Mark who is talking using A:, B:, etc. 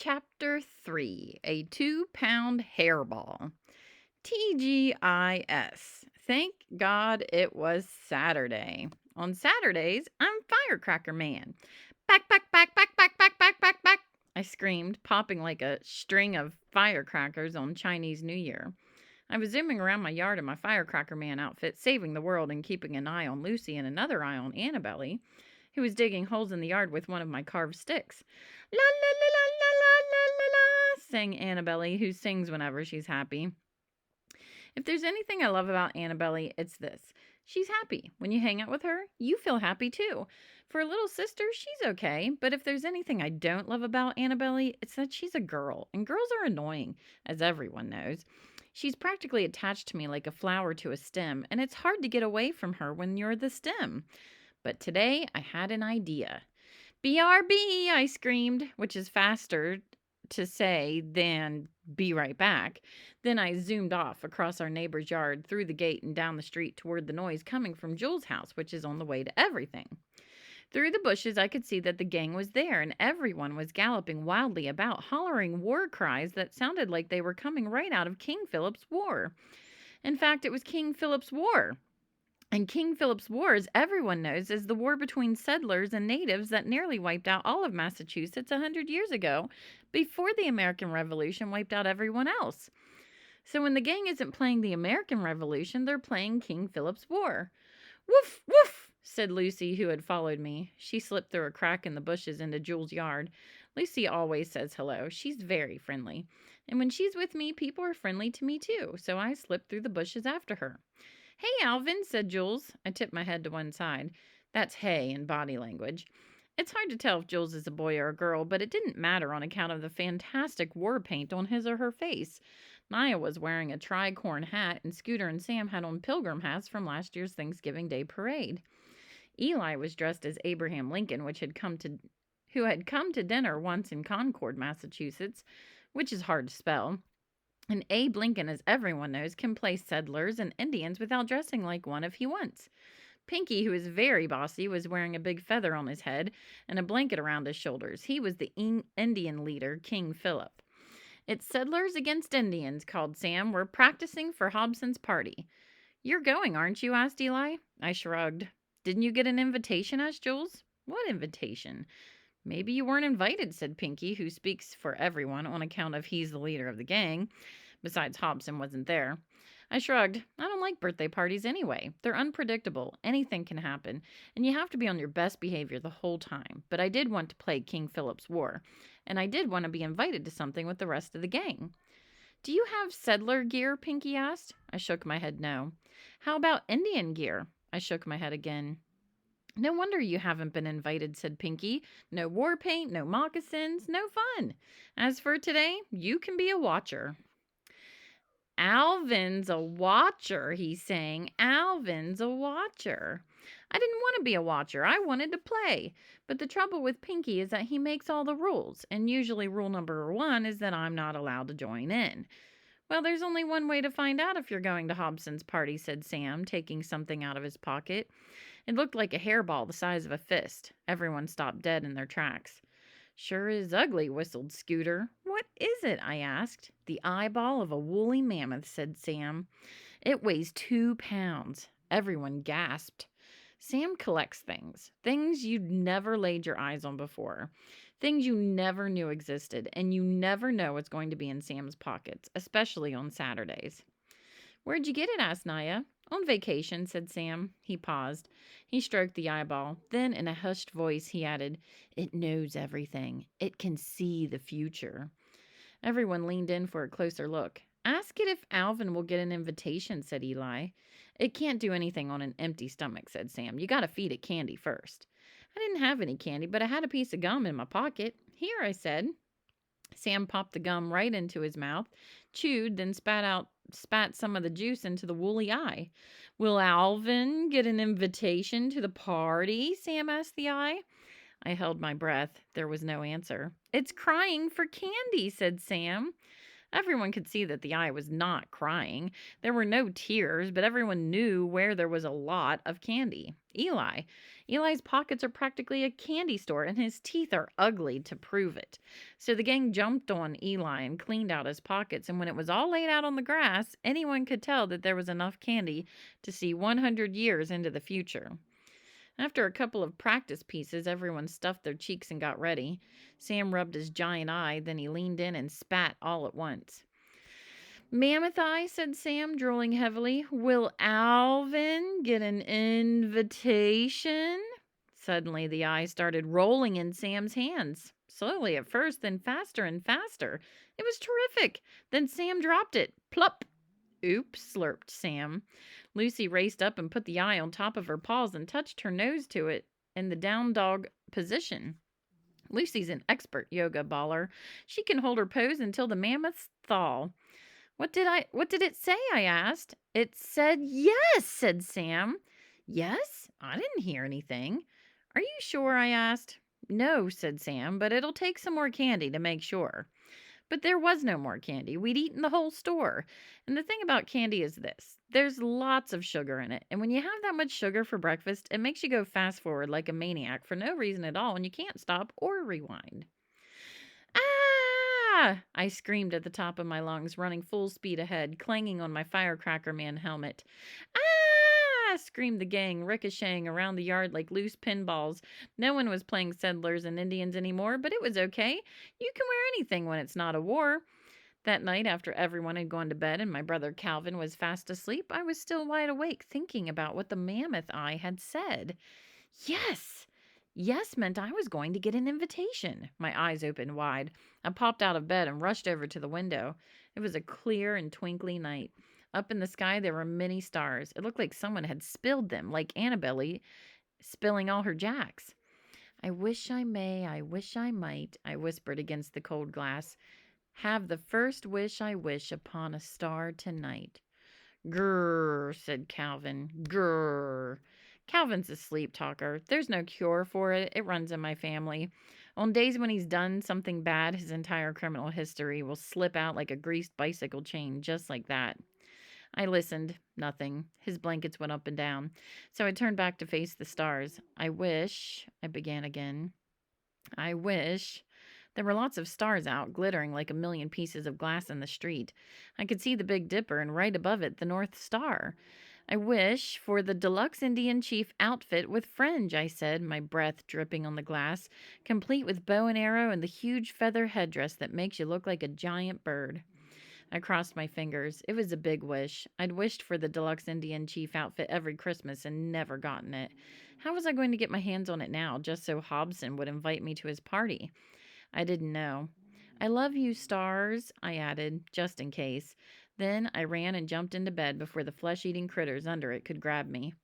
A: Chapter 3, A 2-Pound Hairball. TGIS. Thank God it was Saturday. On Saturdays, I'm Firecracker Man. Back, back, back, back, back, back, back, back, back, I screamed, popping like a string of firecrackers on Chinese New Year. I was zooming around my yard in my Firecracker Man outfit, saving the world and keeping an eye on Lucy and another eye on Annabelle, who was digging holes in the yard with one of my carved sticks. La la la la la la la la, sang Annabelle, who sings whenever she's happy. If there's anything I love about Annabelle, it's this. She's happy. When you hang out with her, you feel happy too. For a little sister, she's okay, but if there's anything I don't love about Annabelle, it's that she's a girl, and girls are annoying, as everyone knows. She's practically attached to me like a flower to a stem, and it's hard to get away from her when you're the stem. But today, I had an idea. BRB, I screamed, which is faster to say than be right back. Then I zoomed off across our neighbor's yard, through the gate, and down the street toward the noise coming from Jules' house, which is on the way to everything. Through the bushes, I could see that the gang was there, and everyone was galloping wildly about, hollering war cries that sounded like they were coming right out of King Philip's War. In fact, it was King Philip's War. And King Philip's War, as everyone knows, is the war between settlers and natives that nearly wiped out all of Massachusetts 100 years ago, before the American Revolution wiped out everyone else. So when the gang isn't playing the American Revolution, they're playing King Philip's War. Woof, woof, said Lucy, who had followed me. She slipped through a crack in the bushes into Jules' yard. Lucy always says hello. She's very friendly. And when she's with me, people are friendly to me too, so I slipped through the bushes after her. Hey, Alvin, said Jules. I tipped my head to one side. That's hey in body language. It's hard to tell if Jules is a boy or a girl, but it didn't matter on account of the fantastic war paint on his or her face. Naya was wearing a tricorn hat, and Scooter and Sam had on pilgrim hats from last year's Thanksgiving Day parade. Eli was dressed as Abraham Lincoln, who had come to dinner once in Concord, Massachusetts, which is hard to spell. And Abe Lincoln, as everyone knows, can play settlers and Indians without dressing like one if he wants. Pinky, who is very bossy, was wearing a big feather on his head and a blanket around his shoulders. He was the Indian leader, King Philip. It's settlers against Indians, called Sam. We're practicing for Hobson's party. You're going, aren't you? Asked Eli. I shrugged. Didn't you get an invitation? Asked Jules. What invitation? Maybe you weren't invited, said Pinky, who speaks for everyone on account of he's the leader of the gang. Besides, Hobson wasn't there. I shrugged. I don't like birthday parties anyway. They're unpredictable. Anything can happen, and you have to be on your best behavior the whole time. But I did want to play King Philip's War, and I did want to be invited to something with the rest of the gang. Do you have settler gear? Pinky asked. I shook my head no. How about Indian gear? I shook my head again. No wonder you haven't been invited, said Pinky. No war paint, no moccasins, no fun. As for today, you can be a watcher. Alvin's a watcher, he sang. Alvin's a watcher. I didn't want to be a watcher. I wanted to play. But the trouble with Pinky is that he makes all the rules, and usually rule number 1 is that I'm not allowed to join in. Well, there's only one way to find out if you're going to Hobson's party, said Sam, taking something out of his pocket. It looked like a hairball the size of a fist. Everyone stopped dead in their tracks. Sure is ugly, whistled Scooter. What is it? I asked. The eyeball of a woolly mammoth, said Sam. It weighs 2 pounds. Everyone gasped. Sam collects things you'd never laid your eyes on before, things you never knew existed, and you never know what's going to be in Sam's pockets, especially on Saturdays. Where'd you get it? Asked Naya. On vacation, said Sam. He paused. He stroked the eyeball. Then, in a hushed voice, he added, It knows everything. It can see the future. Everyone leaned in for a closer look. Ask it if Alvin will get an invitation, said Eli. It can't do anything on an empty stomach, said Sam. You gotta feed it candy first. I didn't have any candy, but I had a piece of gum in my pocket. Here, I said. Sam popped the gum right into his mouth, chewed, then spat some of the juice into the woolly eye. Will Alvin get an invitation to the party? Sam asked the eye. I held my breath. There was no answer. It's crying for candy, said Sam. Everyone could see that the eye was not crying. There were no tears, but everyone knew where there was a lot of candy. Eli. Eli's pockets are practically a candy store, and his teeth are ugly to prove it. So the gang jumped on Eli and cleaned out his pockets, and when it was all laid out on the grass, anyone could tell that there was enough candy to see 100 years into the future. After a couple of practice pieces, everyone stuffed their cheeks and got ready. Sam rubbed his giant eye, then he leaned in and spat all at once. Mammoth Eye, said Sam, drooling heavily. Will Alvin get an invitation? Suddenly, the eye started rolling in Sam's hands. Slowly at first, then faster and faster. It was terrific. Then Sam dropped it. Plop! Oops, slurped Sam. Lucy raced up and put the eye on top of her paws and touched her nose to it in the down dog position. Lucy's an expert yoga baller. She can hold her pose until the mammoths thaw. What did it say? I asked. It said yes, said Sam. Yes? I didn't hear anything. Are you sure? I asked. No, said Sam, but it'll take some more candy to make sure. But there was no more candy. We'd eaten the whole store. And the thing about candy is this: there's lots of sugar in it. And when you have that much sugar for breakfast, it makes you go fast forward like a maniac for no reason at all, and you can't stop or rewind. Ah! I screamed at the top of my lungs, running full speed ahead, clanging on my firecracker man helmet. Ah! Screamed the gang, ricocheting around the yard like loose pinballs. No one was playing settlers and Indians anymore, but it was okay. You can wear anything when it's not a war. That night, after everyone had gone to bed and my brother Calvin was fast asleep, I was still wide awake, thinking about what the mammoth eye had said. Yes! Yes meant I was going to get an invitation. My eyes opened wide. I popped out of bed and rushed over to the window. It was a clear and twinkly night. Up in the sky there were many stars. It looked like someone had spilled them, like Annabelle spilling all her jacks. I wish I may, I wish I might, I whispered against the cold glass. Have the first wish I wish upon a star tonight. Grrr, said Calvin. Grrr. Calvin's a sleep talker. There's no cure for it. It runs in my family. On days when he's done something bad, his entire criminal history will slip out like a greased bicycle chain, just like that. I listened. Nothing. His blankets went up and down. So I turned back to face the stars. I began again. I wish. There were lots of stars out, glittering like a million pieces of glass in the street. I could see the Big Dipper, and right above it, the North Star. I wish for the deluxe Indian chief outfit with fringe, I said, my breath dripping on the glass, complete with bow and arrow and the huge feather headdress that makes you look like a giant bird. I crossed my fingers. It was a big wish. I'd wished for the deluxe Indian chief outfit every Christmas and never gotten it. How was I going to get my hands on it now, just so Hobson would invite me to his party? I didn't know. I love you, stars, I added, just in case. Then I ran and jumped into bed before the flesh-eating critters under it could grab me.